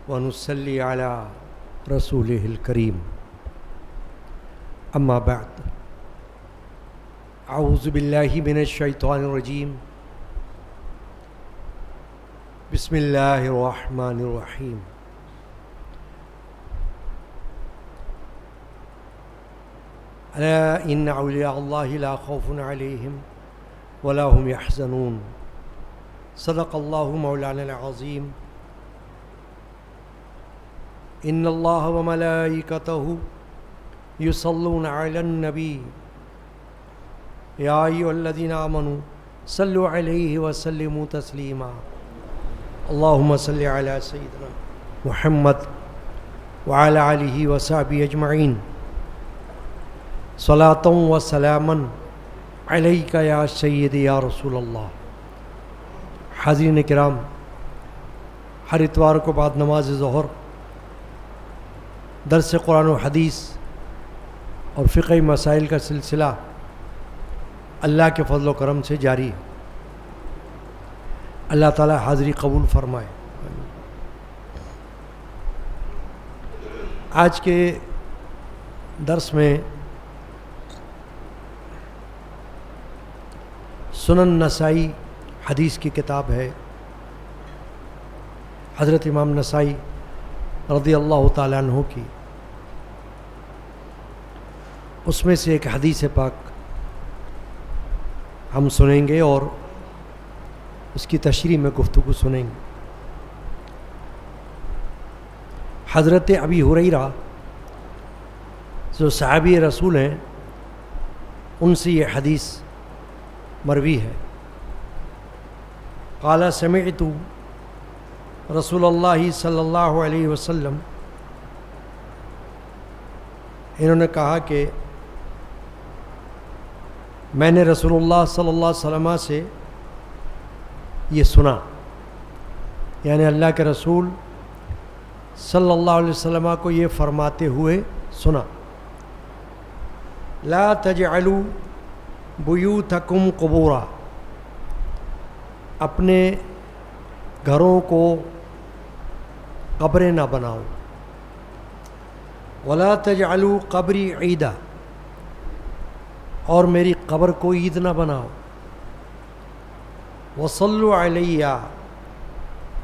ونصلي على رسوله الكريم أما بعد أعوذ بالله من الشيطان الرجيم بسم الله الرحمن الرحيم ألا إن أولياء الله لا خوف عليهم ولا هم يحزنون صدق الله مولانا العظيم إن الله وملائكته يصلون على النبي يا أيها الذين آمنوا صلوا عليه وسلموا تسليما اللهم صل على سيدنا محمد وعلى آله وصحبه أجمعين صلاة وسلاما عليك يا سيدي يا رسول اللہ. حاضرین کرام، ہر اتوار کو بعد نماز ظہر درس قرآن و حدیث اور فقہی مسائل کا سلسلہ اللہ کے فضل و کرم سے جاری ہے. اللہ تعالی حاضری قبول فرمائے. آج کے درس میں سنن نسائی حدیث کی کتاب ہے. حضرت امام نسائی رضی اللہ تعالیٰ عنہ کی اس میں سے ایک حدیث پاک ہم سنیں گے اور اس کی تشریح میں گفتگو سنیں گے. حضرت ابی ہریرہ جو صحابی رسول ہیں ان سے یہ حدیث مروی ہے. قال سمعت رسول اللہ صلی اللہ علیہ وسلم، انہوں نے کہا کہ میں نے رسول اللہ صلی اللہ علیہ وسلم سے یہ سنا، یعنی اللہ کے رسول صلی اللہ علیہ وسلم کو یہ فرماتے ہوئے سنا، لا تجعلوا بیوتکم قبورا، اپنے گھروں کو قبریں نہ بناؤ. ولا تجعلوا قبری عیدا، اور میری قبر کو عید نہ بناؤ. وصلوا علیہ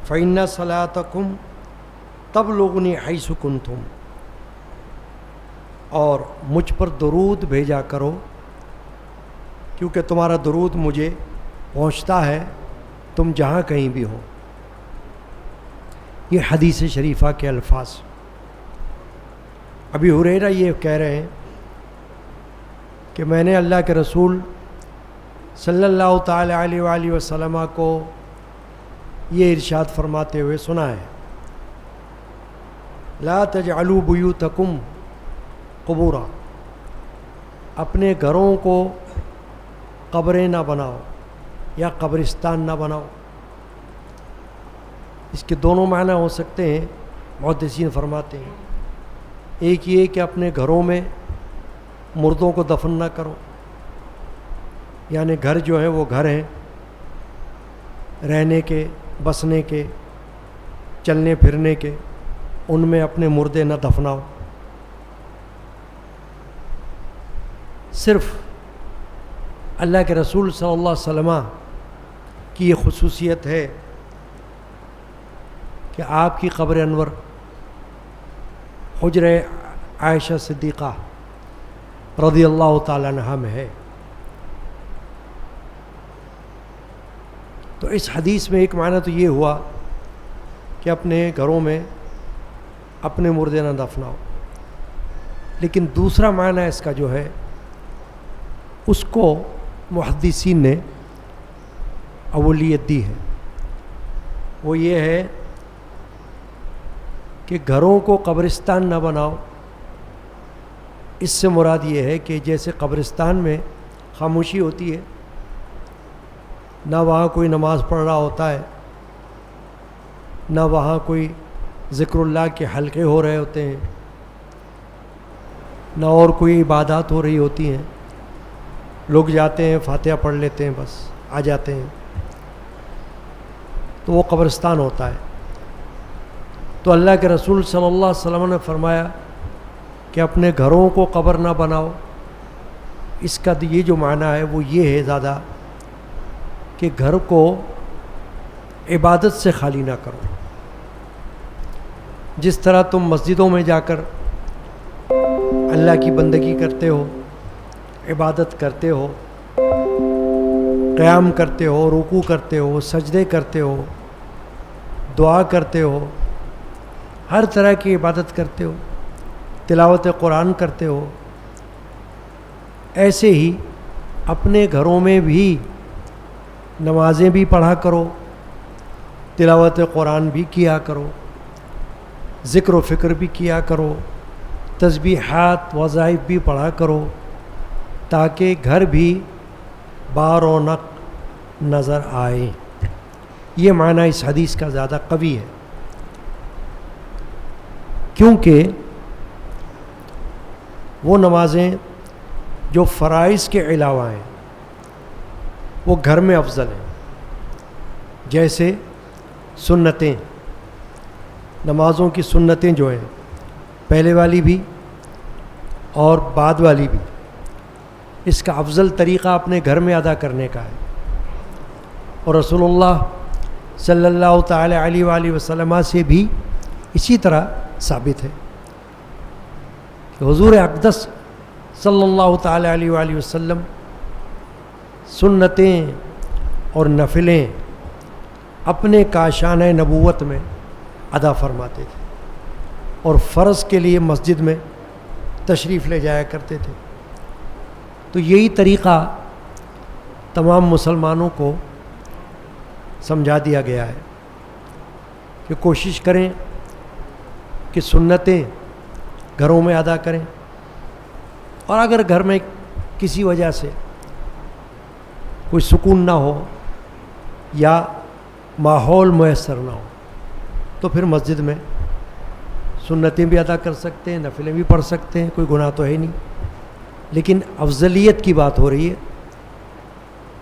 فإن صلاتکم تبلغنی حیث کنتم، اور مجھ پر درود بھیجا کرو کیونکہ تمہارا درود مجھے پہنچتا ہے تم جہاں کہیں بھی ہو. یہ حدیث شریفہ کے الفاظ. ابی ہریرہ یہ کہہ رہے ہیں کہ میں نے اللہ کے رسول صلی اللہ تعالی علیہ وآلہ وسلم کو یہ ارشاد فرماتے ہوئے سنا ہے، لا تجعلوا بیوتکم قبورا، اپنے گھروں کو قبریں نہ بناؤ یا قبرستان نہ بناؤ. اس کے دونوں معنی ہو سکتے ہیں، محدثین فرماتے ہیں. ایک یہ کہ اپنے گھروں میں مردوں کو دفن نہ کرو، یعنی گھر جو ہیں وہ گھر ہیں رہنے کے، بسنے کے، چلنے پھرنے کے، ان میں اپنے مردے نہ دفناؤ. صرف اللہ کے رسول صلی اللہ علیہ وسلم کی یہ خصوصیت ہے کہ آپ کی قبر انور حجرہ عائشہ صدیقہ رضی اللہ تعالیٰ عنہا میں ہے. تو اس حدیث میں ایک معنی تو یہ ہوا کہ اپنے گھروں میں اپنے مردے نہ دفناؤ، لیکن دوسرا معنی اس کا جو ہے اس کو محدثین نے اولویت دی ہے. وہ یہ ہے کہ گھروں کو قبرستان نہ بناؤ. اس سے مراد یہ ہے کہ جیسے قبرستان میں خاموشی ہوتی ہے، نہ وہاں کوئی نماز پڑھ رہا ہوتا ہے، نہ وہاں کوئی ذکر اللہ کے حلقے ہو رہے ہوتے ہیں، نہ اور کوئی عبادات ہو رہی ہوتی ہیں. لوگ جاتے ہیں، فاتحہ پڑھ لیتے ہیں، بس آ جاتے ہیں، تو وہ قبرستان ہوتا ہے. تو اللہ کے رسول صلی اللہ علیہ وسلم نے فرمایا کہ اپنے گھروں کو قبر نہ بناؤ. اس کا یہ جو معنی ہے وہ یہ ہے زیادہ کہ گھر کو عبادت سے خالی نہ کرو. جس طرح تم مسجدوں میں جا کر اللہ کی بندگی کرتے ہو، عبادت کرتے ہو، قیام کرتے ہو، رکوع کرتے ہو، سجدے کرتے ہو، دعا کرتے ہو، ہر طرح کی عبادت کرتے ہو، تلاوت قرآن کرتے ہو، ایسے ہی اپنے گھروں میں بھی نمازیں بھی پڑھا کرو، تلاوت قرآن بھی کیا کرو، ذکر و فکر بھی کیا کرو، تسبیحات وظائف بھی پڑھا کرو، تاکہ گھر بھی بارونق نظر آئے. یہ معنی اس حدیث کا زیادہ قوی ہے، کیونکہ وہ نمازیں جو فرائض کے علاوہ ہیں وہ گھر میں افضل ہیں. جیسے سنتیں، نمازوں کی سنتیں جو ہیں، پہلے والی بھی اور بعد والی بھی، اس کا افضل طریقہ اپنے گھر میں ادا کرنے کا ہے. اور رسول اللہ صلی اللہ تعالی علیہ وآلہ وسلم سے بھی اسی طرح ثابت ہے کہ حضور اقدس صلی اللہ تعالی علیہ وآلہ وسلم سنتیں اور نفلیں اپنے کاشانہ نبوت میں ادا فرماتے تھے اور فرض کے لیے مسجد میں تشریف لے جایا کرتے تھے. تو یہی طریقہ تمام مسلمانوں کو سمجھا دیا گیا ہے کہ کوشش کریں کہ سنتیں گھروں میں ادا کریں، اور اگر گھر میں کسی وجہ سے کوئی سکون نہ ہو یا ماحول میسر نہ ہو تو پھر مسجد میں سنتیں بھی ادا کر سکتے ہیں، نفلیں بھی پڑھ سکتے ہیں، کوئی گناہ تو ہے نہیں. لیکن افضلیت کی بات ہو رہی ہے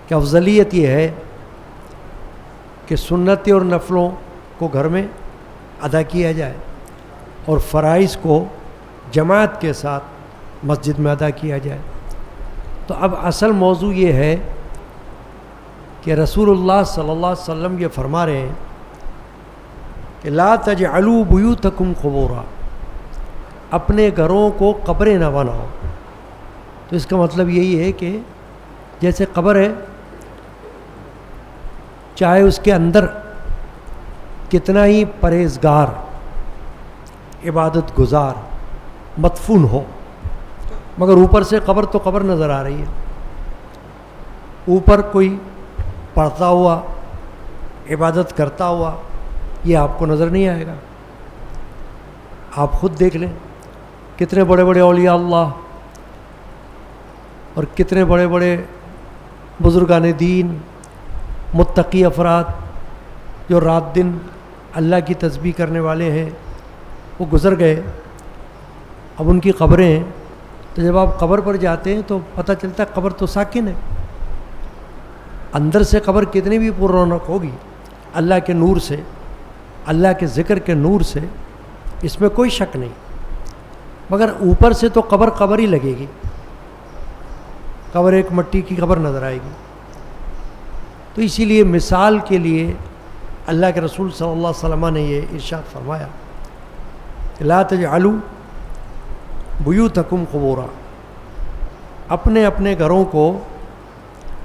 کہ افضلیت یہ ہے کہ سنتیں اور نفلوں کو گھر میں ادا کیا جائے اور فرائض کو جماعت کے ساتھ مسجد میں ادا کیا جائے. تو اب اصل موضوع یہ ہے کہ رسول اللہ صلی اللہ علیہ وسلم یہ فرما رہے ہیں کہ لا تجعلوا بیوتکم قبورا، اپنے گھروں کو قبریں نہ بناؤ. تو اس کا مطلب یہی ہے کہ جیسے قبر ہے، چاہے اس کے اندر کتنا ہی پرہیزگار، عبادت گزار مدفون ہو، مگر اوپر سے قبر تو قبر نظر آ رہی ہے. اوپر کوئی پڑھتا ہوا، عبادت کرتا ہوا، یہ آپ کو نظر نہیں آئے گا. آپ خود دیکھ لیں کتنے بڑے بڑے اولیاء اللہ اور کتنے بڑے بڑے بزرگان دین، متقی افراد جو رات دن اللہ کی تسبیح کرنے والے ہیں، وہ گزر گئے. اب ان کی قبریں ہیں، تو جب آپ قبر پر جاتے ہیں تو پتہ چلتا ہے قبر تو ساکن ہے. اندر سے قبر کتنی بھی پر رونق ہوگی اللہ کے نور سے، اللہ کے ذکر کے نور سے، اس میں کوئی شک نہیں، مگر اوپر سے تو قبر قبر ہی لگے گی. قبر ایک مٹی کی قبر نظر آئے گی. تو اسی لیے مثال کے لیے اللہ کے رسول صلی اللہ علیہ وسلم نے یہ ارشاد فرمایا کہ لا تجعلوا بیوتکم قبورا، اپنے اپنے گھروں کو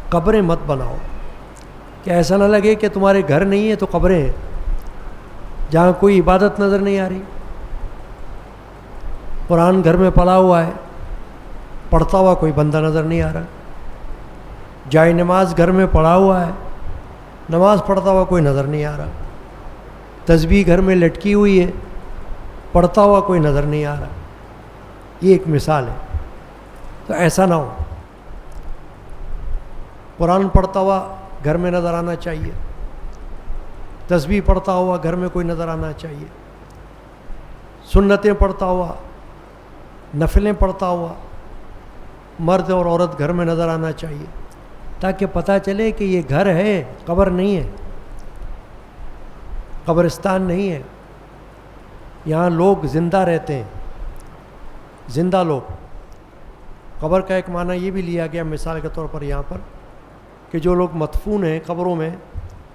قبریں مت بناؤ. کہ ایسا نہ لگے کہ تمہارے گھر نہیں ہے تو قبریں ہیں، جہاں کوئی عبادت نظر نہیں آ رہی. قرآن گھر میں پڑھا ہوا ہے، پڑھتا ہوا کوئی بندہ نظر نہیں آ رہا. جائے نماز گھر میں پڑھا ہوا ہے، نماز پڑھتا ہوا کوئی نظر نہیں آ رہا. تسبیح گھر میں لٹکی ہوئی ہے، پڑھتا ہوا کوئی نظر نہیں آ رہا. یہ ایک مثال ہے. تو ایسا نہ ہو، قرآن پڑھتا ہوا گھر میں نظر آنا چاہیے، تسبیح پڑھتا ہوا گھر میں کوئی نظر آنا چاہیے، سنتیں پڑھتا ہوا، نفلیں پڑھتا ہوا مرد اور عورت گھر میں نظر آنا چاہیے، تاکہ پتہ چلے کہ یہ گھر ہے، قبر نہیں ہے، قبرستان نہیں ہے. یہاں لوگ زندہ رہتے ہیں، زندہ لوگ. قبر کا ایک معنی یہ بھی لیا گیا مثال کے طور پر یہاں پر کہ جو لوگ مدفون ہیں قبروں میں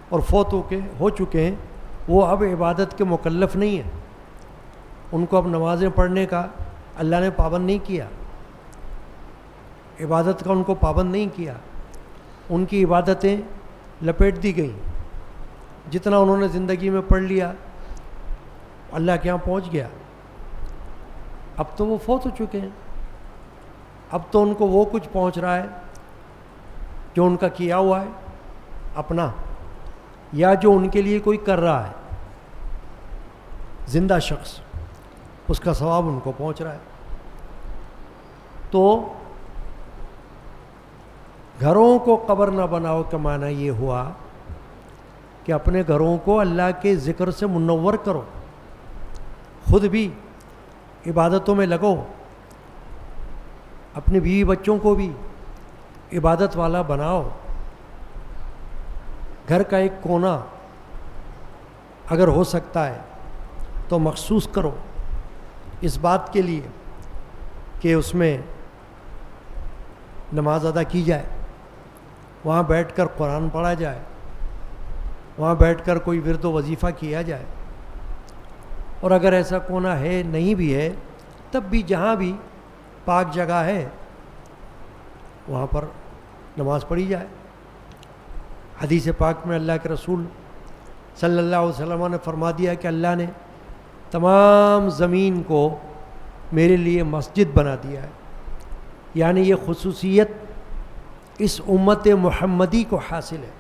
اور فوت ہو چکے ہیں، وہ اب عبادت کے مکلف نہیں ہیں. ان کو اب نمازیں پڑھنے کا اللہ نے پابند نہیں کیا، عبادت کا ان کو پابند نہیں کیا. ان کی عبادتیں لپیٹ دی گئیں. جتنا انہوں نے زندگی میں پڑھ لیا اللہ کے یہاں پہنچ گیا. اب تو وہ فوت ہو چکے ہیں، اب تو ان کو وہ کچھ پہنچ رہا ہے جو ان کا کیا ہوا ہے اپنا، یا جو ان کے لیے کوئی کر رہا ہے زندہ شخص، اس کا ثواب ان کو پہنچ رہا ہے. تو گھروں کو قبر نہ بناؤ کا معنی یہ ہوا کہ اپنے گھروں کو اللہ کے ذکر سے منور کرو، خود بھی عبادتوں میں لگو، اپنے بیوی بچوں کو بھی عبادت والا بناؤ. گھر کا ایک کونا اگر ہو سکتا ہے تو مخصوص کرو اس بات کے لیے کہ اس میں نماز ادا کی جائے، وہاں بیٹھ کر قرآن پڑھا جائے، وہاں بیٹھ کر کوئی ورد و وظیفہ کیا جائے. اور اگر ایسا کونا ہے نہیں بھی ہے تب بھی جہاں بھی پاک جگہ ہے وہاں پر نماز پڑھی جائے. حدیث پاک میں اللہ کے رسول صلی اللہ علیہ وسلم نے فرما دیا کہ اللہ نے تمام زمین کو میرے لیے مسجد بنا دیا ہے. یعنی یہ خصوصیت اس امت محمدی کو حاصل ہے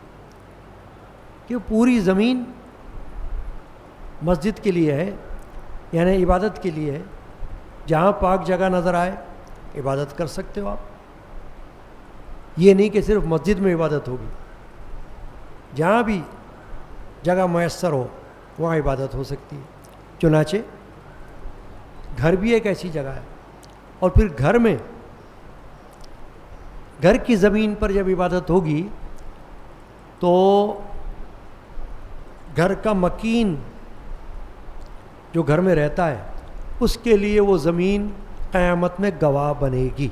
کہ پوری زمین مسجد کے لیے ہے، یعنی عبادت کے لیے ہے. جہاں پاک جگہ نظر آئے عبادت کر سکتے ہو آپ. یہ نہیں کہ صرف مسجد میں عبادت ہوگی، جہاں بھی جگہ میسر ہو وہاں عبادت ہو سکتی ہے. چنانچہ گھر بھی ایک ایسی جگہ ہے. اور پھر گھر میں، گھر کی زمین پر جب عبادت ہوگی تو گھر کا مکین جو گھر میں رہتا ہے اس کے لیے وہ زمین قیامت میں گواہ بنے گی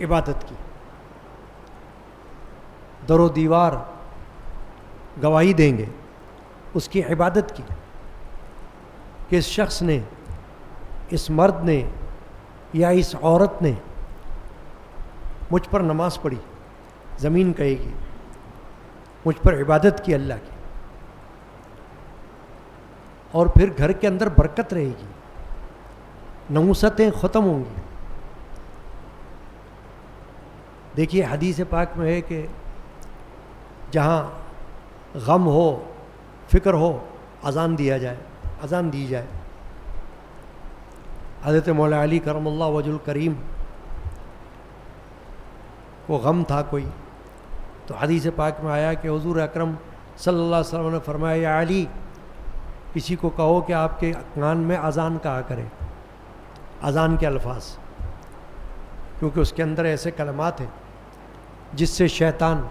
عبادت کی. در و دیوار گواہی دیں گے اس کی عبادت کی کہ اس شخص نے، اس مرد نے یا اس عورت نے مجھ پر نماز پڑھی. زمین کہے گی مجھ پر عبادت کی اللہ کی. اور پھر گھر کے اندر برکت رہے گی، نحوستیں ختم ہوں گی. دیکھیے حدیث پاک میں ہے کہ جہاں غم ہو، فکر ہو، اذان دی جائے. حضرت مولا علی کرم اللہ وجہ الکریم کو غم تھا کوئی، تو حدیث پاک میں آیا کہ حضور اکرم صلی اللہ علیہ وسلم نے فرمایا یا علی، کسی کو کہو کہ آپ کے کان میں اذان کہا کرے، اذان کے الفاظ، کیونکہ اس کے اندر ایسے کلمات ہیں جس سے شیطان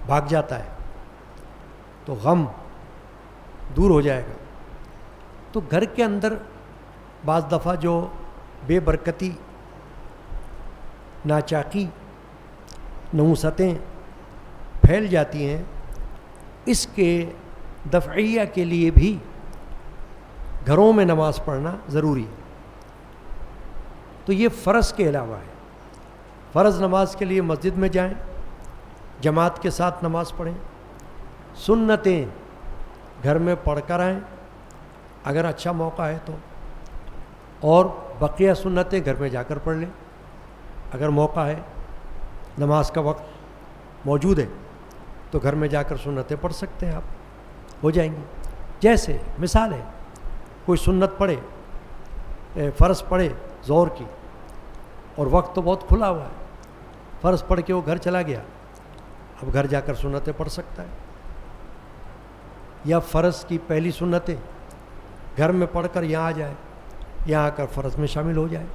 بھاگ جاتا ہے تو غم دور ہو جائے گا. تو گھر کے اندر بعض دفعہ جو بے برکتی، ناچاقی، نحوستیں پھیل جاتی ہیں، اس کے دفعیہ کے لیے بھی گھروں میں نماز پڑھنا ضروری ہے. تو یہ فرض کے علاوہ ہے. فرض نماز کے لیے مسجد میں جائیں، جماعت کے ساتھ نماز پڑھیں. سنتیں گھر میں پڑھ کر آئیں اگر اچھا موقع ہے تو، اور بقیہ سنتیں گھر میں جا کر پڑھ لیں اگر موقع ہے، نماز کا وقت موجود ہے تو گھر میں جا کر سنتیں پڑھ سکتے ہیں، آپ ہو جائیں گی. جیسے مثال ہے کوئی سنت پڑھے، فرض پڑھے ظہر کی، اور وقت تو بہت کھلا ہوا ہے، فرض پڑھ کے وہ گھر چلا گیا، اب گھر جا کر سنتیں پڑھ سکتا ہے. یا فرض کی پہلی سنتیں گھر میں پڑھ کر یہاں آ جائے، یہاں آ کر فرض میں شامل ہو جائے.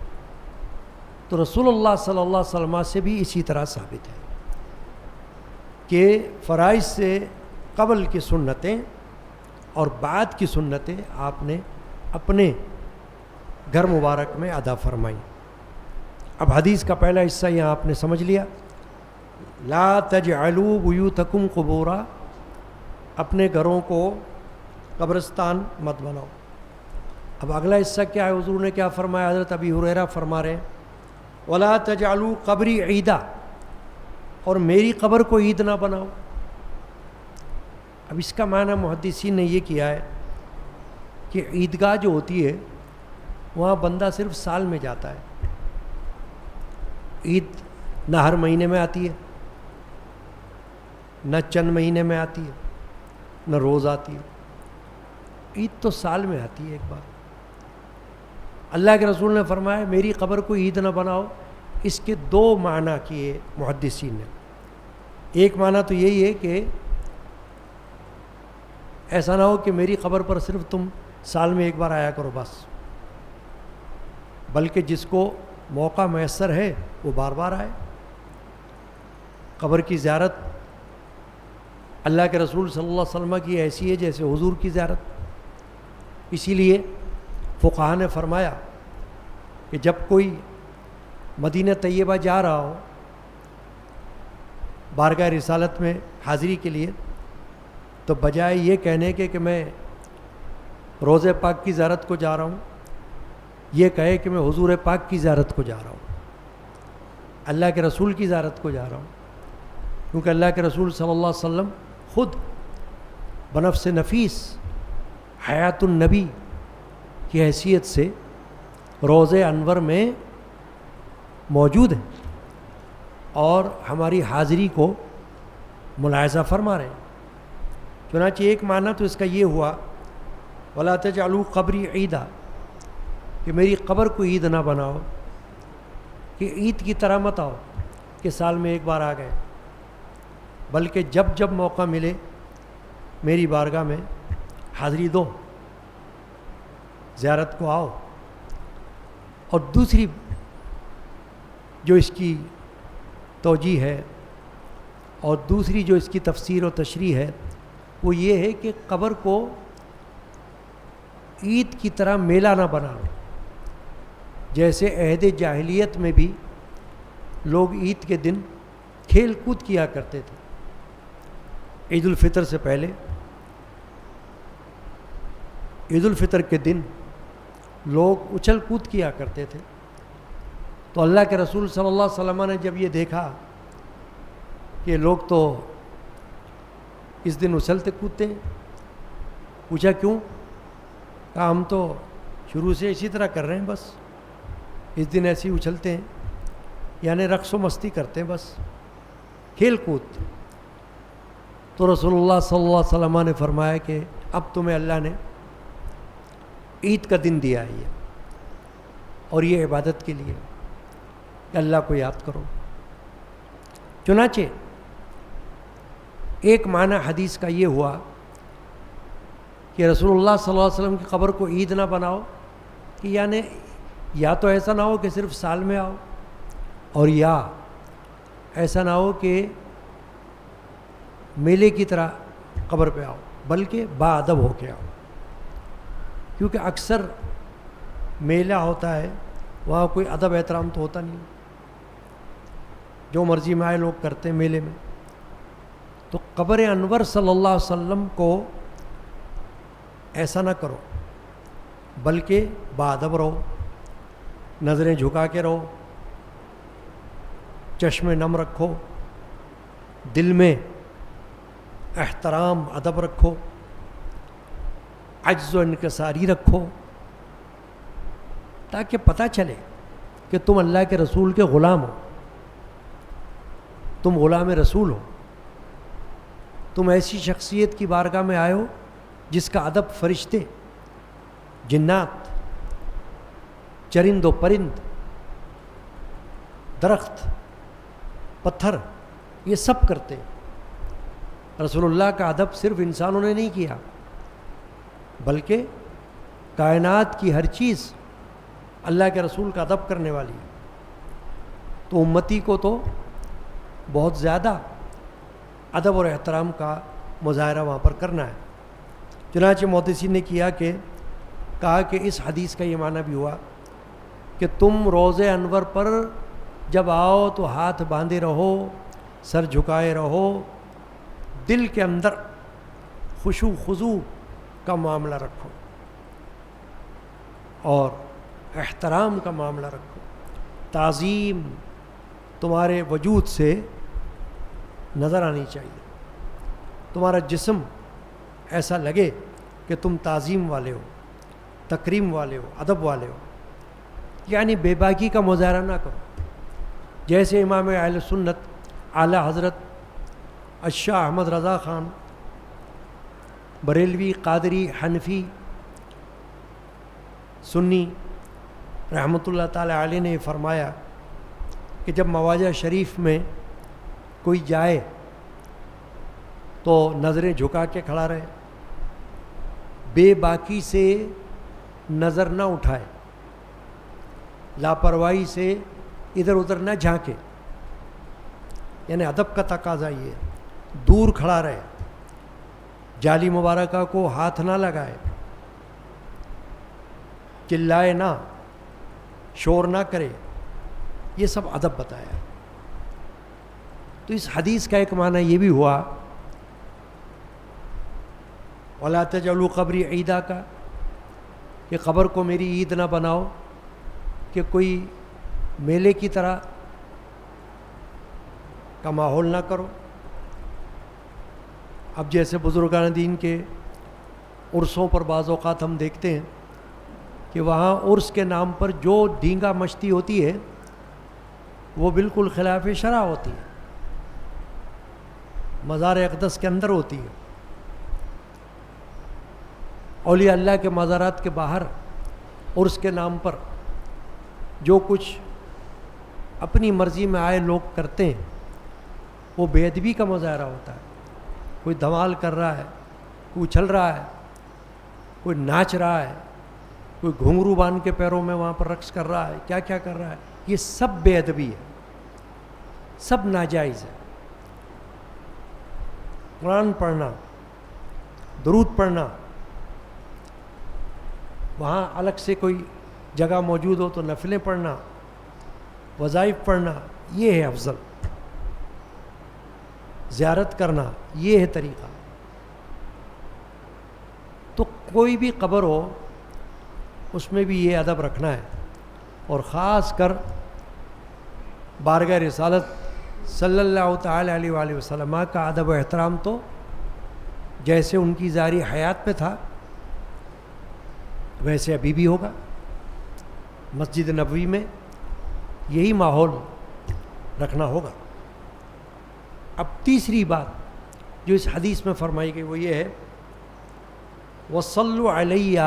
تو رسول اللہ صلی اللہ علیہ وسلم سے بھی اسی طرح ثابت ہے کہ فرائض سے قبل کی سنتیں اور بعد کی سنتیں آپ نے اپنے گھر مبارک میں ادا فرمائیں۔ اب حدیث کا پہلا حصہ یہاں آپ نے سمجھ لیا، لا تجعلوا بیوتکم قبورا، اپنے گھروں کو قبرستان مت بناؤ۔ اب اگلا حصہ کیا ہے؟ حضور نے کیا فرمایا؟ حضرت ابی ہریرہ فرما رہے ہیں ولا تجعلوا قبری عیدا، اور میری قبر کو عید نہ بناؤ۔ اب اس کا معنی محدثین نے یہ کیا ہے کہ عیدگاہ جو ہوتی ہے وہاں بندہ صرف سال میں جاتا ہے، عید نہ ہر مہینے میں آتی ہے، نہ چند مہینے میں آتی ہے، نہ روز آتی ہے، عید تو سال میں آتی ہے ایک بار۔ اللہ کے رسول نے فرمایا میری قبر کو عید نہ بناؤ۔ اس کے دو معنی کیے محدثین نے۔ ایک معنی تو یہی ہے کہ ایسا نہ ہو کہ میری قبر پر صرف تم سال میں ایک بار آیا کرو بس، بلکہ جس کو موقع میسر ہے وہ بار بار آئے۔ قبر کی زیارت اللہ کے رسول صلی اللہ علیہ وسلم کی ایسی ہے جیسے حضور کی زیارت۔ اسی لیے فقہاء نے فرمایا کہ جب کوئی مدینہ طیبہ جا رہا ہو بارگاہ رسالت میں حاضری کے لیے، تو بجائے یہ کہنے کے کہ میں روضہ پاک کی زیارت کو جا رہا ہوں، یہ کہے کہ میں حضور پاک کی زیارت کو جا رہا ہوں، اللہ کے رسول کی زیارت کو جا رہا ہوں۔ کیونکہ اللہ کے رسول صلی اللہ علیہ وسلم خود بنفس نفیس حیات النبی کی حیثیت سے روضہ انور میں موجود ہیں اور ہماری حاضری کو ملاحظہ فرما رہے ہیں۔ چنانچہ ایک معنی تو اس کا یہ ہوا ولا تجعلوا قبری عیدا، کہ میری قبر کو عید نہ بناؤ، کہ عید کی طرح مت آؤ کہ سال میں ایک بار آ گئے، بلکہ جب جب موقع ملے میری بارگاہ میں حاضری دو، زیارت کو آؤ۔ اور دوسری جو اس کی توجیہ ہے اور دوسری جو اس کی تفسیر و تشریح ہے وہ یہ ہے کہ قبر کو عید کی طرح میلہ نہ بنانا۔ جیسے عہد جاہلیت میں بھی لوگ عید کے دن کھیل کود کیا کرتے تھے، عید الفطر سے پہلے عید الفطر کے دن لوگ اچھل کود کیا کرتے تھے۔ تو اللہ کے رسول صلی اللہ علیہ وسلم نے جب یہ دیکھا کہ لوگ تو اس دن اچھلتے کودتے ہیں، پوچھا کیوں؟ کہا ہم تو شروع سے اسی طرح کر رہے ہیں، بس اس دن ایسے ہی اچھلتے ہیں، یعنی رقص و مستی کرتے ہیں، بس کھیل کود۔ تو رسول اللہ صلی اللہ علیہ وسلم نے فرمایا کہ اب تمہیں اللہ نے عید کا دن دیا ہے یہ، اور یہ عبادت کے لیے کہ اللہ کو یاد کرو۔ چنانچہ ایک معنی حدیث کا یہ ہوا کہ رسول اللہ صلی اللہ علیہ وسلم کی قبر کو عید نہ بناؤ، کہ یعنی یا تو ایسا نہ ہو کہ صرف سال میں آؤ، اور یا ایسا نہ ہو کہ میلے کی طرح قبر پہ آؤ، بلکہ باادب ہو کے آؤ۔ کیونکہ اکثر میلہ ہوتا ہے وہاں کوئی ادب احترام تو ہوتا نہیں، جو مرضی میں آئے لوگ کرتے ہیں میلے میں۔ تو قبر انور صلی اللہ علیہ وسلم کو ایسا نہ کرو، بلکہ باادب رہو، نظریں جھکا کے رہو، چشم نم رکھو، دل میں احترام ادب رکھو، عجز و انکساری رکھو، تاکہ پتہ چلے کہ تم اللہ کے رسول کے غلام ہو، تم غلام رسول ہو، تم ایسی شخصیت کی بارگاہ میں آئے ہو جس کا ادب فرشتے، جنات، چرند و پرند، درخت، پتھر، یہ سب کرتے ہیں۔ رسول اللہ کا ادب صرف انسانوں نے نہیں کیا، بلکہ کائنات کی ہر چیز اللہ کے رسول کا ادب کرنے والی ہے۔ تو امتی کو تو بہت زیادہ ادب اور احترام کا مظاہرہ وہاں پر کرنا ہے۔ چنانچہ محدثین نے کیا کہ کہا کہ اس حدیث کا یہ معنی بھی ہوا کہ تم روض انور پر جب آؤ تو ہاتھ باندھے رہو، سر جھکائے رہو، دل کے اندر خشوع خضوع کا معاملہ رکھو اور احترام کا معاملہ رکھو، تعظیم تمہارے وجود سے نظر آنی چاہیے، تمہارا جسم ایسا لگے کہ تم تعظیم والے ہو، تکریم والے ہو، ادب والے ہو، یعنی بے باکی کا مظاہرہ نہ کرو۔ جیسے امام اہل سنت اعلیٰ حضرت الشاہ احمد رضا خان بریلوی، قادری، حنفی، سنی رحمۃ اللہ تعالی علیہ نے فرمایا کہ جب مواجہ شریف میں کوئی جائے تو نظریں جھکا کے کھڑا رہے، بے باکی سے نظر نہ اٹھائے، لاپرواہی سے ادھر ادھر نہ جھانکے، یعنی ادب کا تقاضا یہ ہے، دور کھڑا رہے، جالی مبارکہ کو ہاتھ نہ لگائے، چلائے نہ، شور نہ کرے، یہ سب ادب بتایا۔ تو اس حدیث کا ایک معنی یہ بھی ہوا وَلَا تَجْعَلُوا قَبْرِي عِيدًا کا، کہ قبر کو میری عید نہ بناؤ، کہ کوئی میلے کی طرح کا ماحول نہ کرو۔ اب جیسے بزرگان دین کے عرسوں پر بعض اوقات ہم دیکھتے ہیں کہ وہاں عرس کے نام پر جو ڈینگا مشتی ہوتی ہے وہ بالکل خلاف شرع ہوتی ہے، مزار اقدس کے اندر ہوتی ہے، اولیاء اللہ کے مزارات کے باہر عرس کے نام پر جو کچھ اپنی مرضی میں آئے لوگ کرتے ہیں وہ بے ادبی کا مظاہرہ ہوتا ہے۔ کوئی دھمال کر رہا ہے، کوئی اچھل رہا ہے، کوئی ناچ رہا ہے، کوئی گھنگرو باندھ کے پیروں میں وہاں پر رقص کر رہا ہے، کیا کیا کر رہا ہے، یہ سب بے ادبی ہے، سب ناجائز ہے۔ قرآن پڑھنا، درود پڑھنا، وہاں الگ سے کوئی جگہ موجود ہو تو نفلیں پڑھنا، وظائف پڑھنا، یہ ہے افضل۔ زیارت کرنا، یہ ہے طریقہ۔ تو کوئی بھی قبر ہو اس میں بھی یہ ادب رکھنا ہے، اور خاص کر بارگاہ رسالت صلی اللہ تعالی علیہ وآلہ وسلم کا ادب و احترام تو جیسے ان کی ظاہری حیات میں تھا ویسے ابھی بھی ہوگا۔ مسجد نبوی میں یہی ماحول رکھنا ہوگا۔ اب تیسری بات جو اس حدیث میں فرمائی گئی وہ یہ ہے وَصَلُّوا عَلَيَّ،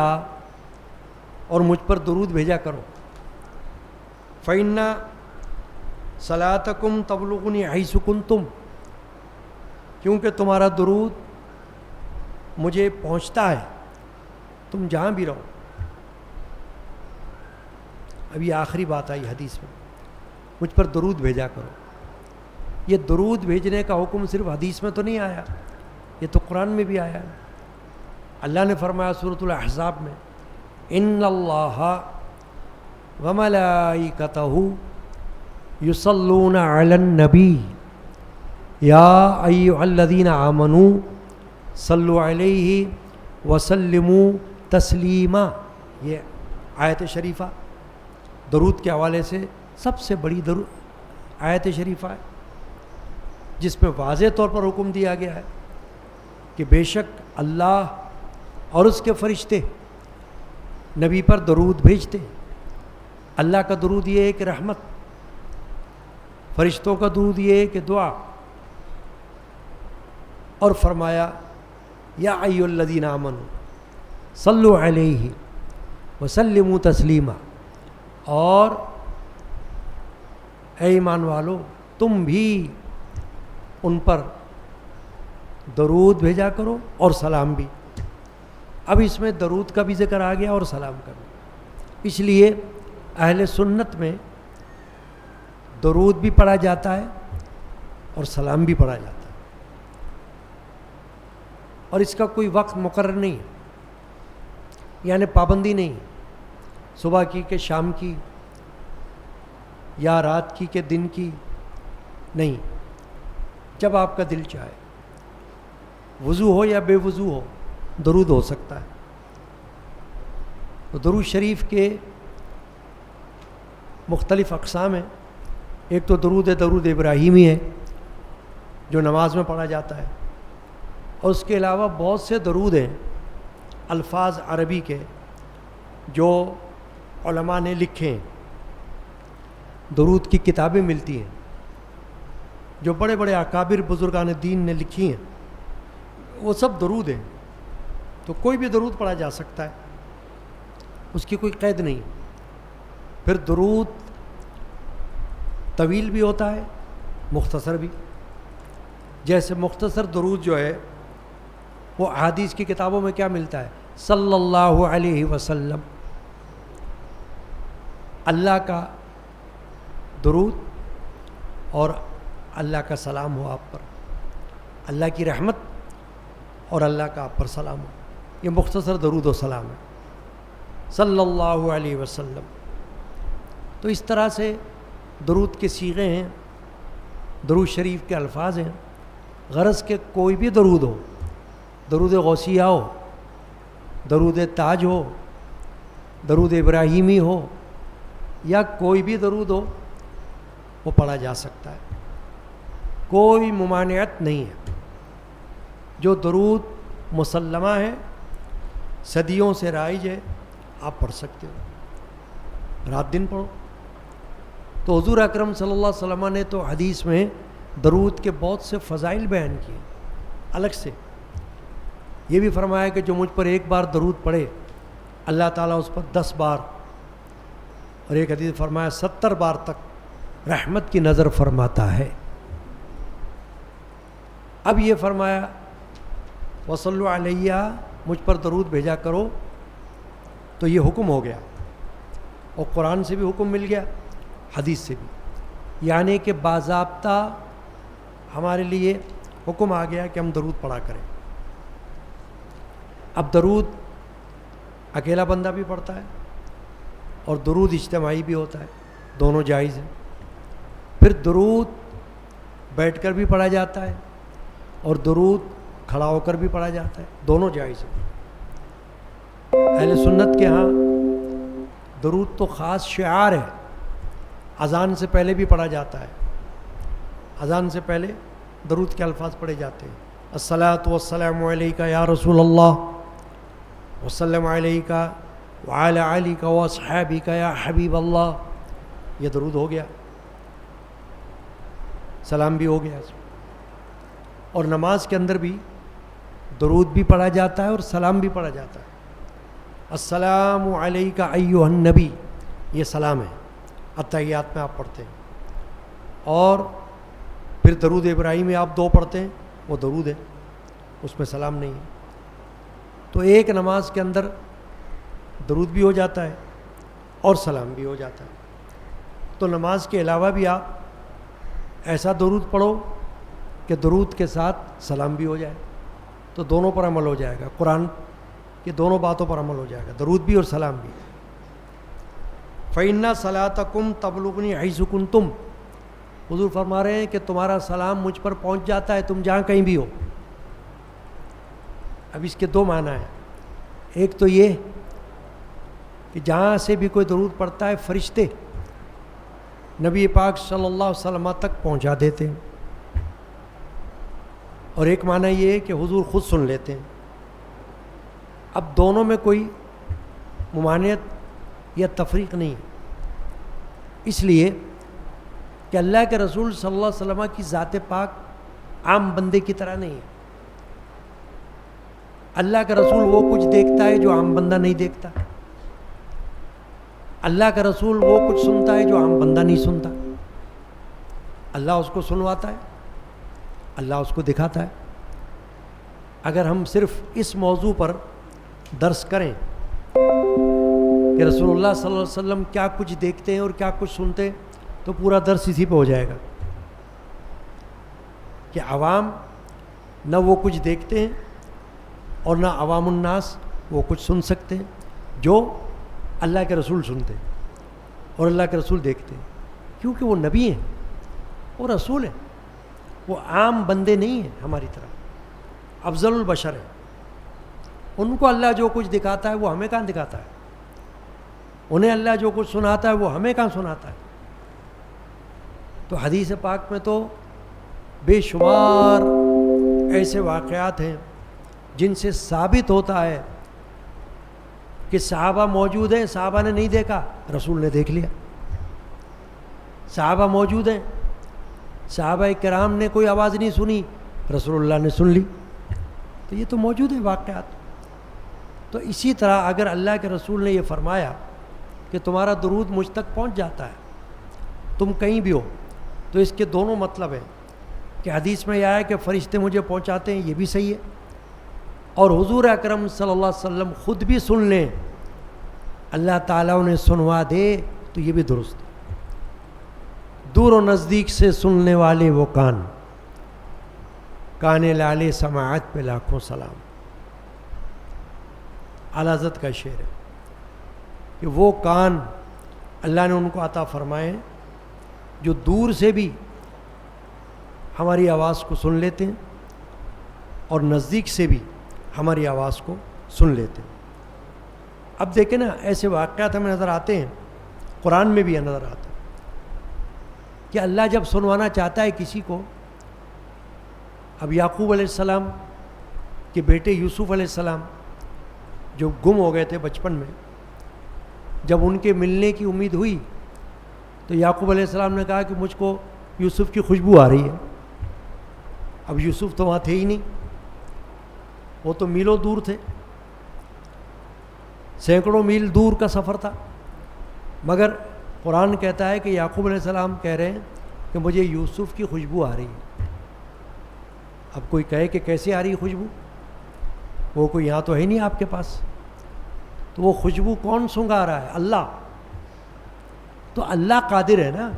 اور مجھ پر درود بھیجا کرو، فَإِنَّ صَلَاتَكُمْ تَبْلُغُنِي حَيْثُ كُنْتُمْ، کیونکہ تمہارا درود مجھے پہنچتا ہے تم جہاں بھی رہو۔ ابھی آخری بات آئی حدیث میں، مجھ پر درود بھیجا کرو۔ یہ درود بھیجنے کا حکم صرف حدیث میں تو نہیں آیا، یہ تو قرآن میں بھی آیا ہے۔ اللہ نے فرمایا سورۃ الاحزاب میں ان اللہ وملائکتہ یصلون علی النبی یا ایھا الذین آمنوا صلوا علیہ وسلموا تسلیما۔ یہ آیت شریفہ درود کے حوالے سے سب سے بڑی آیت شریفہ ہے، جس میں واضح طور پر حکم دیا گیا ہے کہ بے شک اللہ اور اس کے فرشتے نبی پر درود بھیجتے ہیں۔ اللہ کا درود یہ ہے کہ رحمت، فرشتوں کا درود یہ ہے کہ دعا، اور فرمایا یا ایھا الذین آمنوا صلوا علیہ وسلموا تسلیما، اور اے ایمان والو تم بھی ان پر درود بھیجا کرو اور سلام بھی۔ اب اس میں درود کا بھی ذکر آ گیا اور سلام کا بھی، اس لیے اہل سنت میں درود بھی پڑھا جاتا ہے اور سلام بھی پڑھا جاتا ہے، اور اس کا کوئی وقت مقرر نہیں ہے۔ یعنی پابندی نہیں، صبح کی کہ شام کی یا رات کی کہ دن کی نہیں، جب آپ کا دل چاہے، وضو ہو یا بے وضو ہو درود ہو سکتا ہے۔ تو درود شریف کے مختلف اقسام ہیں۔ ایک تو درود ابراہیمی ہے جو نماز میں پڑھا جاتا ہے، اور اس کے علاوہ بہت سے درود ہیں الفاظ عربی کے جو علماء نے لکھے ہیں۔ درود کی کتابیں ملتی ہیں جو بڑے بڑے اکابر بزرگان دین نے لکھی ہیں، وہ سب درود ہیں۔ تو کوئی بھی درود پڑھا جا سکتا ہے، اس کی کوئی قید نہیں۔ پھر درود طویل بھی ہوتا ہے، مختصر بھی۔ جیسے مختصر درود جو ہے وہ احادیث کی کتابوں میں کیا ملتا ہے؟ صلی اللہ علیہ وسلم، اللہ کا درود اور اللہ کا سلام ہو آپ پر، اللہ کی رحمت اور اللہ کا آپ پر سلام ہو، یہ مختصر درود و سلام ہے، صلی اللہ علیہ وسلم۔ تو اس طرح سے درود کے صیغے ہیں، درود شریف کے الفاظ ہیں۔ غرض کہ کوئی بھی درود ہو، درود غوثیہ ہو، درود تاج ہو، درود ابراہیمی ہو، یا کوئی بھی درود ہو وہ پڑھا جا سکتا ہے، کوئی ممانعت نہیں ہے۔ جو درود مسلمہ ہے، صدیوں سے رائج ہے، آپ پڑھ سکتے ہو، رات دن پڑھو۔ تو حضور اکرم صلی اللہ علیہ وسلم نے تو حدیث میں درود کے بہت سے فضائل بیان کیے الگ سے۔ یہ بھی فرمایا کہ جو مجھ پر ایک بار درود پڑھے اللہ تعالیٰ اس پر 10 بار، اور ایک حدیث فرمایا 70 بار تک رحمت کی نظر فرماتا ہے۔ اب یہ فرمایا وصلو علیہ، مجھ پر درود بھیجا کرو، تو یہ حکم ہو گیا، اور قرآن سے بھی حکم مل گیا، حدیث سے بھی، یعنی کہ باضابطہ ہمارے لیے حکم آ گیا کہ ہم درود پڑھا کریں۔ اب درود اکیلا بندہ بھی پڑھتا ہے اور درود اجتماعی بھی ہوتا ہے، دونوں جائز ہیں۔ پھر درود بیٹھ کر بھی پڑھا جاتا ہے اور درود کھڑا ہو کر بھی پڑھا جاتا ہے، دونوں جائز ہیں۔ اہل سنت کے ہاں درود تو خاص شعار ہے، اذان سے پہلے بھی پڑھا جاتا ہے، اذان سے پہلے درود کے الفاظ پڑھے جاتے ہیں، الصلاۃ والسلام علیک یا رسول اللہ وسلم علیک وعلی آلک واصحابک یا حبیب اللہ، یہ درود ہو گیا، سلام بھی ہو گیا۔ اور نماز کے اندر بھی درود بھی پڑھا جاتا ہے اور سلام بھی پڑھا جاتا ہے۔ السلام علیک ایھا النبی، یہ سلام ہے، اتحیات میں آپ پڑھتے ہیں، اور پھر درود ابراہیمی آپ 2 پڑھتے ہیں، وہ درود ہے، اس میں سلام نہیں ہے۔ تو ایک نماز کے اندر درود بھی ہو جاتا ہے اور سلام بھی ہو جاتا ہے۔ تو نماز کے علاوہ بھی آپ ایسا درود پڑھو کہ درود کے ساتھ سلام بھی ہو جائے، تو دونوں پر عمل ہو جائے گا، قرآن کی دونوں باتوں پر عمل ہو جائے گا، درود بھی اور سلام بھی۔ فَإِنَّ صَلَاتَكُمْ تَبْلُغُنِي حَيْثُ كُنتُمْ، حضور فرما رہے ہیں کہ تمہارا سلام مجھ پر پہنچ جاتا ہے، تم جہاں کہیں بھی ہو۔ اب اس کے 2 معنی ہیں، ایک تو یہ کہ جہاں سے بھی کوئی درود پڑھتا ہے فرشتے نبی پاک صلی اللہ علیہ وسلم تک پہنچا دیتے ہیں، اور ایک معنی یہ ہے کہ حضور خود سن لیتے ہیں۔ اب دونوں میں کوئی ممانعت یا تفریق نہیں، اس لیے کہ اللہ کے رسول صلی اللہ علیہ وسلم کی ذات پاک عام بندے کی طرح نہیں ہے۔ اللہ کا رسول وہ کچھ دیکھتا ہے جو عام بندہ نہیں دیکھتا، اللہ کا رسول وہ کچھ سنتا ہے جو عام بندہ نہیں سنتا، اللہ اس کو سنواتا ہے، اللہ اس کو دکھاتا ہے۔ اگر ہم صرف اس موضوع پر درس کریں کہ رسول اللہ صلی اللہ علیہ وسلم کیا کچھ دیکھتے ہیں اور کیا کچھ سنتے ہیں، تو پورا درس اسی پہ ہو جائے گا کہ عوام نہ وہ کچھ دیکھتے ہیں اور نہ عوام الناس وہ کچھ سن سکتے ہیں۔ جو اللہ کے رسول سنتے اور اللہ کے رسول دیکھتے، کیونکہ وہ نبی ہیں، وہ رسول ہیں، وہ عام بندے نہیں ہیں ہماری طرح، افضل البشر ہیں۔ ان کو اللہ جو کچھ دکھاتا ہے وہ ہمیں کہاں دکھاتا ہے، انہیں اللہ جو کچھ سناتا ہے وہ ہمیں کہاں سناتا ہے۔ تو حدیث پاک میں تو بے شمار ایسے واقعات ہیں جن سے ثابت ہوتا ہے کہ صحابہ موجود ہیں، صحابہ نے نہیں دیکھا، رسول نے دیکھ لیا۔ صحابہ موجود ہیں، صحابہ کرام نے کوئی آواز نہیں سنی، رسول اللہ نے سن لی۔ تو یہ تو موجود ہے واقعات۔ تو اسی طرح اگر اللہ کے رسول نے یہ فرمایا کہ تمہارا درود مجھ تک پہنچ جاتا ہے، تم کہیں بھی ہو، تو اس کے دونوں مطلب ہیں کہ حدیث میں یہ آیا کہ فرشتے مجھے پہنچاتے ہیں، یہ بھی صحیح ہے، اور حضور اکرم صلی اللہ علیہ وسلم خود بھی سن لیں، اللہ تعالیٰ انہیں سنوا دے، تو یہ بھی درست ہے۔ دور و نزدیک سے سننے والے وہ کان، کان لالے سماعت پہ لاکھوں سلام۔ اعلیٰ حضرت کا شعر ہے کہ وہ کان اللہ نے ان کو عطا فرمائے جو دور سے بھی ہماری آواز کو سن لیتے ہیں اور نزدیک سے بھی ہماری آواز کو سن لیتے ہیں۔ اب دیکھیں نا، ایسے واقعات ہمیں نظر آتے ہیں، قرآن میں بھی نظر آتا ہے کہ اللہ جب سنوانا چاہتا ہے کسی کو، اب یعقوب علیہ السلام کے بیٹے یوسف علیہ السلام جو گم ہو گئے تھے بچپن میں، جب ان کے ملنے کی امید ہوئی تو یعقوب علیہ السلام نے کہا کہ مجھ کو یوسف کی خوشبو آ رہی ہے۔ اب یوسف تو وہاں تھے ہی نہیں، وہ تو میلوں دور تھے، سینکڑوں میل دور کا سفر تھا، مگر قرآن کہتا ہے کہ یعقوب علیہ السلام کہہ رہے ہیں کہ مجھے یوسف کی خوشبو آ رہی ہے۔ اب کوئی کہے کہ کیسے آ رہی ہے خوشبو، وہ کوئی یہاں تو ہے نہیں آپ کے پاس، تو وہ خوشبو کون سنگا رہا ہے؟ اللہ۔ تو اللہ قادر ہے نا،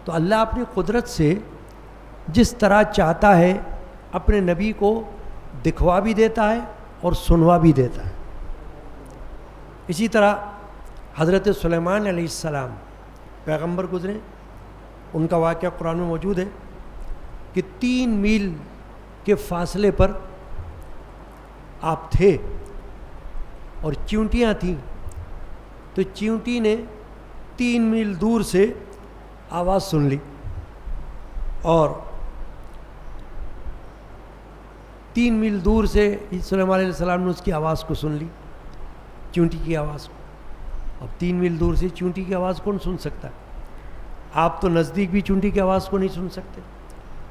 تو اللہ اپنی قدرت سے جس طرح چاہتا ہے اپنے نبی کو دکھوا بھی دیتا ہے اور سنوا بھی دیتا ہے۔ اسی طرح حضرت سلیمان علیہ السلام پیغمبر گزرے، ان کا واقعہ قرآن میں موجود ہے کہ 3 میل کے فاصلے پر آپ تھے اور چیونٹیاں تھیں، تو چیونٹی نے 3 میل دور سے آواز سن لی، اور 3 میل دور سے سلیمان علیہ السلام نے اس کی آواز کو سن لی، چیونٹی کی آواز کو۔ اب 3 میل دور سے چیونٹی کی آواز کون سن سکتا ہے؟ آپ تو نزدیک بھی چیونٹی کی آواز کو نہیں سن سکتے۔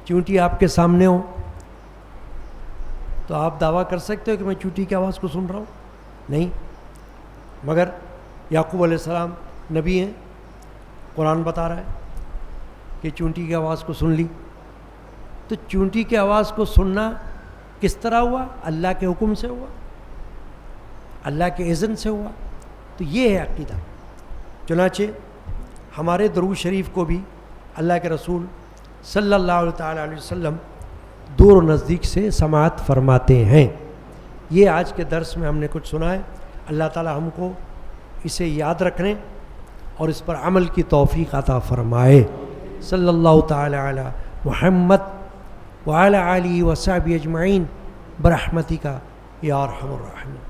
چیونٹی آپ کے سامنے ہو تو آپ دعویٰ کر سکتے ہو کہ میں چیونٹی کی آواز کو سن رہا ہوں؟ نہیں، مگر یعقوب علیہ السلام نبی ہیں، قرآن بتا رہا ہے کہ چیونٹی کی آواز کو سن لی۔ تو چیونٹی کی آواز کو سننا کس طرح ہوا؟ اللہ کے حکم سے ہوا، اللہ کے اذن سے ہوا۔ تو یہ ہے عقیدہ۔ چنانچہ ہمارے درود شریف کو بھی اللہ کے رسول صلی اللہ تعالیٰ علیہ وسلم دور و نزدیک سے سماعت فرماتے ہیں۔ یہ آج کے درس میں ہم نے کچھ سنا ہے، اللہ تعالیٰ ہم کو اسے یاد رکھنے اور اس پر عمل کی توفیق عطا فرمائے۔ صلی اللہ تعالیٰ علی محمد وعلی آلہ وصحبہ اجمعین برحمتک یا ارحم الراحمین۔